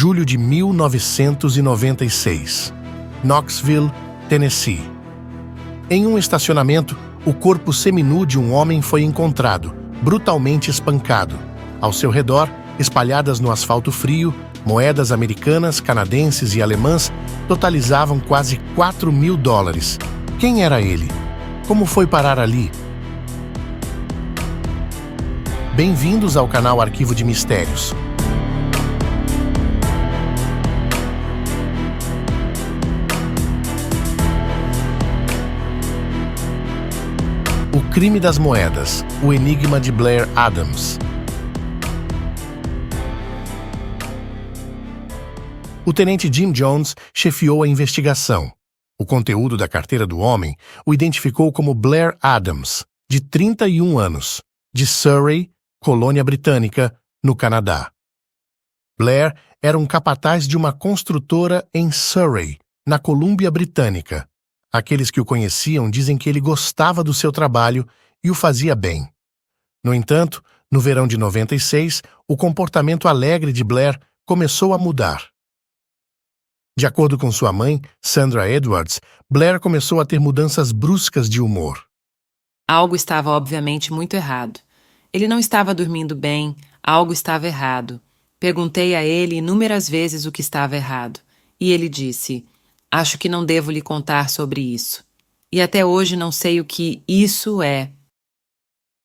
julho de 1996, Knoxville, Tennessee. Em um estacionamento, o corpo seminu de um homem foi encontrado, brutalmente espancado. Ao seu redor, espalhadas no asfalto frio, moedas americanas, canadenses e alemãs totalizavam quase $4.000. Quem era ele? Como foi parar ali? Bem-vindos ao canal Arquivo de Mistérios. O crime das moedas, o enigma de Blair Adams. O tenente Jim Jones chefiou a investigação. O conteúdo da carteira do homem o identificou como Blair Adams, de 31 anos, de Surrey, colônia britânica, no Canadá. Blair era um capataz de uma construtora em Surrey, na Colômbia Britânica. Aqueles que o conheciam dizem que ele gostava do seu trabalho e o fazia bem. No entanto, no verão de 96, o comportamento alegre de Blair começou a mudar. De acordo com sua mãe, Sandra Edwards, Blair começou a ter mudanças bruscas de humor. Algo estava obviamente muito errado. Ele não estava dormindo bem, algo estava errado. Perguntei a ele inúmeras vezes o que estava errado. E ele disse: "Acho que não devo lhe contar sobre isso. E até hoje não sei o que isso é."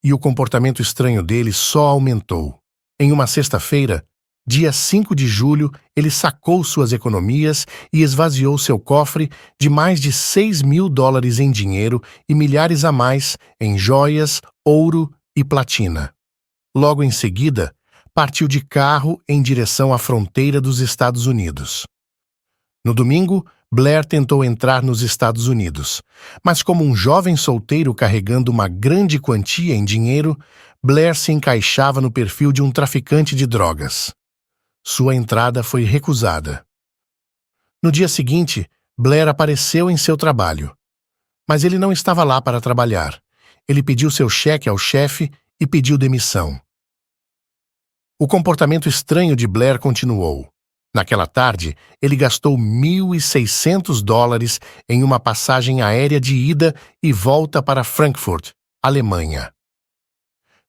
E o comportamento estranho dele só aumentou. Em uma sexta-feira, dia 5 de julho, ele sacou suas economias e esvaziou seu cofre de mais de $6.000 em dinheiro e milhares a mais em joias, ouro e platina. Logo em seguida, partiu de carro em direção à fronteira dos Estados Unidos. No domingo, Blair tentou entrar nos Estados Unidos, mas como um jovem solteiro carregando uma grande quantia em dinheiro, Blair se encaixava no perfil de um traficante de drogas. Sua entrada foi recusada. No dia seguinte, Blair apareceu em seu trabalho. Mas ele não estava lá para trabalhar. Ele pediu seu cheque ao chefe e pediu demissão. O comportamento estranho de Blair continuou. Naquela tarde, ele gastou $1.600 em uma passagem aérea de ida e volta para Frankfurt, Alemanha.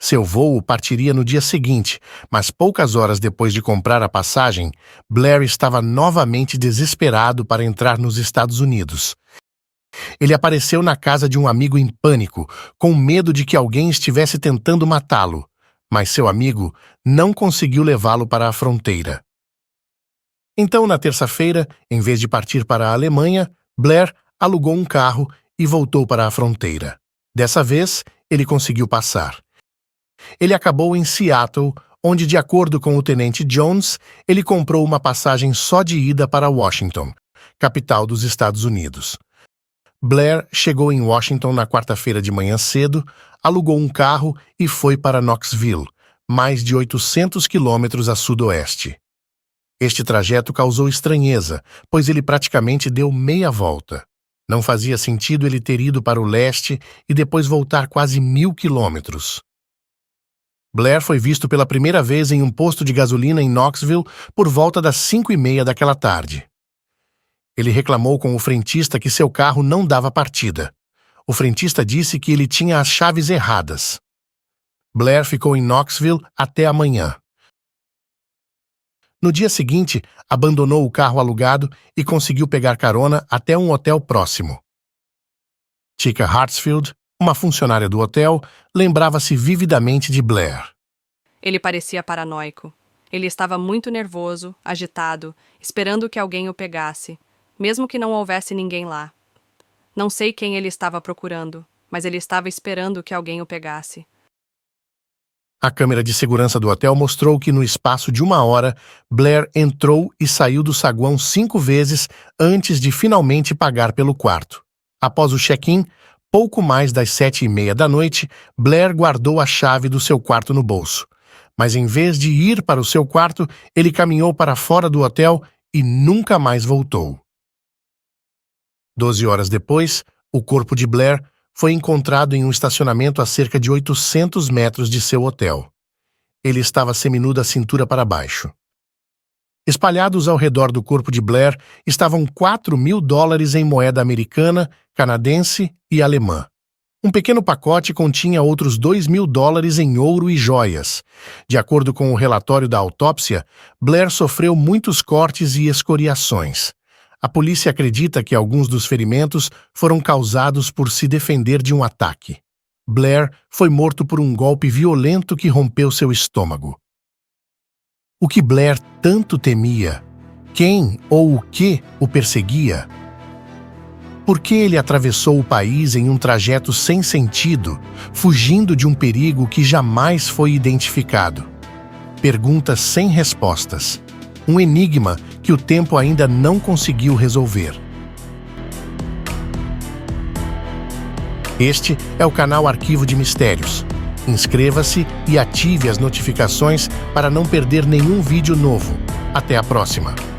Seu voo partiria no dia seguinte, mas poucas horas depois de comprar a passagem, Blair estava novamente desesperado para entrar nos Estados Unidos. Ele apareceu na casa de um amigo em pânico, com medo de que alguém estivesse tentando matá-lo, mas seu amigo não conseguiu levá-lo para a fronteira. Então, na terça-feira, em vez de partir para a Alemanha, Blair alugou um carro e voltou para a fronteira. Dessa vez, ele conseguiu passar. Ele acabou em Seattle, onde, de acordo com o tenente Jones, ele comprou uma passagem só de ida para Washington, capital dos Estados Unidos. Blair chegou em Washington na quarta-feira de manhã cedo, alugou um carro e foi para Knoxville, mais de 800 quilômetros a sudoeste. Este trajeto causou estranheza, pois ele praticamente deu meia volta. Não fazia sentido ele ter ido para o leste e depois voltar quase 1.000 quilômetros. Blair foi visto pela primeira vez em um posto de gasolina em Knoxville por volta das 5:30 daquela tarde. Ele reclamou com o frentista que seu carro não dava partida. O frentista disse que ele tinha as chaves erradas. Blair ficou em Knoxville até amanhã. No dia seguinte, abandonou o carro alugado e conseguiu pegar carona até um hotel próximo. Tika Hartsfield, uma funcionária do hotel, lembrava-se vividamente de Blair. Ele parecia paranoico. Ele estava muito nervoso, agitado, esperando que alguém o pegasse, mesmo que não houvesse ninguém lá. Não sei quem ele estava procurando, mas ele estava esperando que alguém o pegasse. A câmera de segurança do hotel mostrou que, no espaço de 1 hora, Blair entrou e saiu do saguão 5 vezes antes de finalmente pagar pelo quarto. Após o check-in, pouco mais das 7:30 da noite, Blair guardou a chave do seu quarto no bolso. Mas em vez de ir para o seu quarto, ele caminhou para fora do hotel e nunca mais voltou. 12 horas depois, o corpo de Blair foi encontrado em um estacionamento a cerca de 800 metros de seu hotel. Ele estava seminu da cintura para baixo. Espalhados ao redor do corpo de Blair estavam $4.000 em moeda americana, canadense e alemã. Um pequeno pacote continha outros $2.000 em ouro e joias. De acordo com o relatório da autópsia, Blair sofreu muitos cortes e escoriações. A polícia acredita que alguns dos ferimentos foram causados por se defender de um ataque. Blair foi morto por um golpe violento que rompeu seu estômago. O que Blair tanto temia? Quem ou o que o perseguia? Por que ele atravessou o país em um trajeto sem sentido, fugindo de um perigo que jamais foi identificado? Perguntas sem respostas. Um enigma que o tempo ainda não conseguiu resolver. Este é o canal Arquivo de Mistérios. Inscreva-se e ative as notificações para não perder nenhum vídeo novo. Até a próxima!